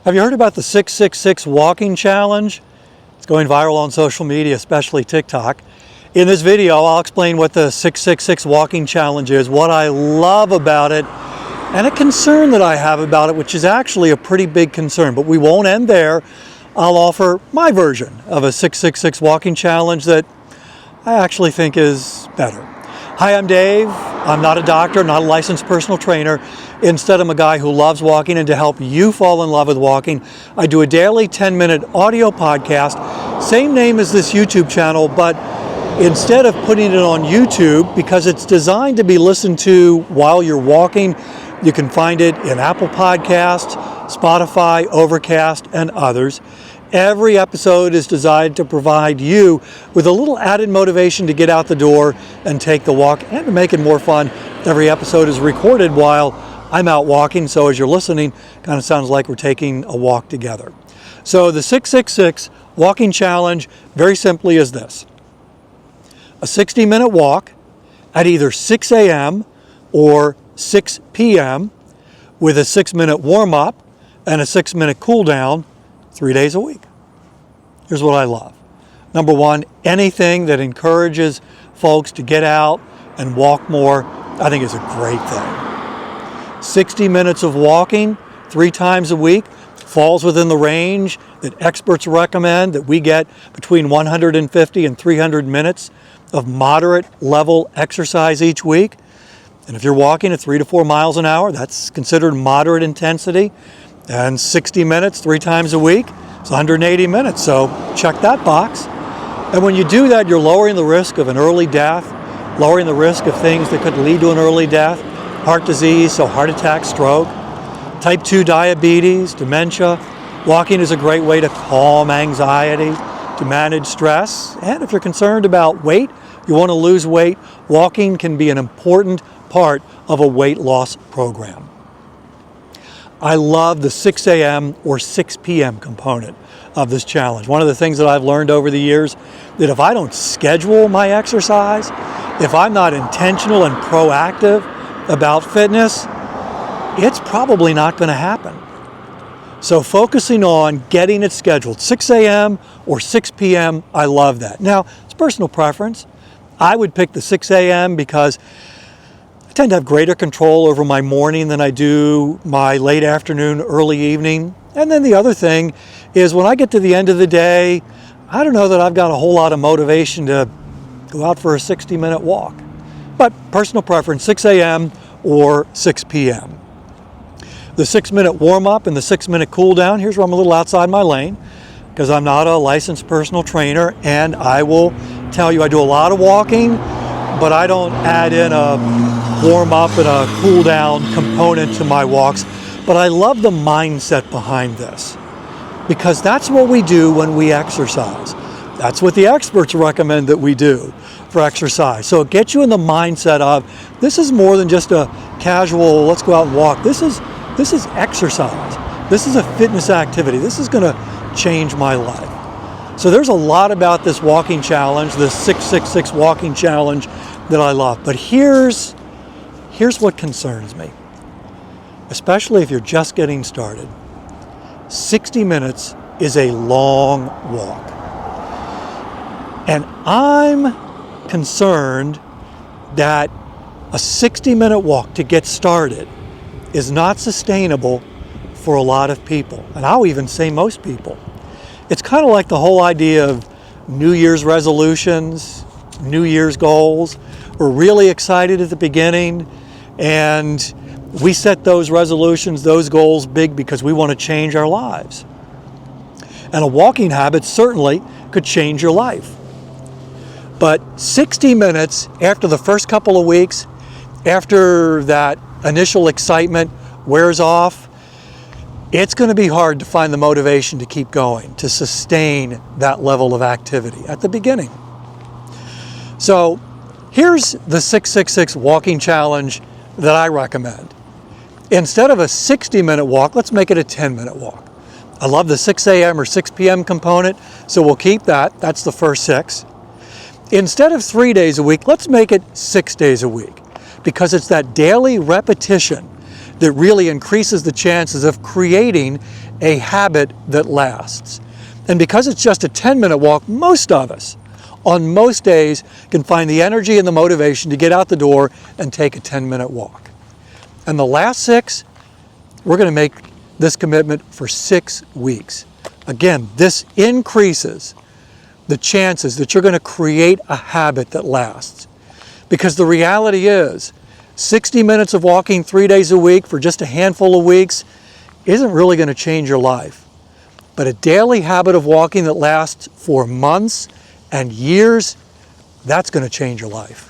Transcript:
Have you heard about the 666 walking challenge? It's going viral on social media, especially TikTok. In this video, I'll explain what the 666 walking challenge is, what I love about it, and a concern that I have about it, which is actually a pretty big concern, but we won't end there. I'll offer my version of a 666 walking challenge that I actually think is better. Hi, I'm Dave. I'm not a doctor, not a licensed personal trainer. Instead, I'm a guy who loves walking, and to help you fall in love with walking, I do a daily 10-minute audio podcast, same name as this YouTube channel, but instead of putting it on YouTube, because it's designed to be listened to while you're walking, you can find it in Apple Podcasts, Spotify, Overcast, and others. Every episode is designed to provide you with a little added motivation to get out the door and take the walk, and to make it more fun. Every episode is recorded while I'm out walking, so as you're listening, kind of sounds like we're taking a walk together. So the 666 walking challenge, very simply, is this: a 60-minute walk at either 6 a.m. or 6 p.m. with a 6-minute warm-up and a 6-minute cool-down 3 days a week. Here's what I love. Number one, anything that encourages folks to get out and walk more, I think is a great thing. 60 minutes of walking 3 times a week falls within the range that experts recommend, that we get between 150 and 300 minutes of moderate level exercise each week. And if you're walking at 3 to 4 miles an hour, that's considered moderate intensity. And 60 minutes 3 times a week, it's 180 minutes, so check that box. And when you do that, you're lowering the risk of an early death, lowering the risk of things that could lead to an early death: heart disease, so heart attack, stroke, type 2 diabetes, dementia. Walking is a great way to calm anxiety, to manage stress. And if you're concerned about weight, you want to lose weight, walking can be an important part of a weight loss program. I love the 6 a.m. or 6 p.m. component of this challenge. One of the things that I've learned over the years, that if I don't schedule my exercise, if I'm not intentional and proactive about fitness, it's probably not going to happen. So focusing on getting it scheduled, 6 a.m. or 6 p.m., I love that. Now, it's personal preference. I would pick the 6 a.m. because I tend to have greater control over my morning than I do my late afternoon, early evening. And then the other thing is, when I get to the end of the day, I don't know that I've got a whole lot of motivation to go out for a 60-minute walk. But personal preference, 6 a.m. or 6 p.m. The 6-minute warm-up and the 6-minute cool-down, here's where I'm a little outside my lane, because I'm not a licensed personal trainer, and I will tell you I do a lot of walking, but I don't add in a warm-up and a cool-down component to my walks. But I love the mindset behind this, because that's what we do when we exercise. That's what the experts recommend that we do for exercise. So it gets you in the mindset of, this is more than just a casual, let's go out and walk. This is exercise. This is a fitness activity. This is going to change my life. So there's a lot about this walking challenge, this 666 walking challenge, that I love. But here's what concerns me, especially if you're just getting started. 60 minutes is a long walk. And I'm concerned that a 60-minute walk to get started is not sustainable for a lot of people. And I'll even say most people. It's kind of like the whole idea of New Year's resolutions, New Year's goals. We're really excited at the beginning, and we set those resolutions, those goals big because we want to change our lives. And a walking habit certainly could change your life. But 60 minutes after the first couple of weeks, after that initial excitement wears off, it's going to be hard to find the motivation to keep going, to sustain that level of activity at the beginning. So here's the 666 walking challenge that I recommend. Instead of a 60-minute walk, let's make it a 10-minute walk. I love the 6 a.m. or 6 p.m. component, so we'll keep that. That's the first 6. Instead of 3 days a week, let's make it 6 days a week, because it's that daily repetition that really increases the chances of creating a habit that lasts. And because it's just a 10-minute walk, most of us, on most days, can find the energy and the motivation to get out the door and take a 10-minute walk. And the last 6, we're going to make this commitment for 6 weeks. Again, this increases the chances that you're going to create a habit that lasts. Because the reality is, 60 minutes of walking 3 days a week for just a handful of weeks isn't really going to change your life. But a daily habit of walking that lasts for months and years, that's going to change your life.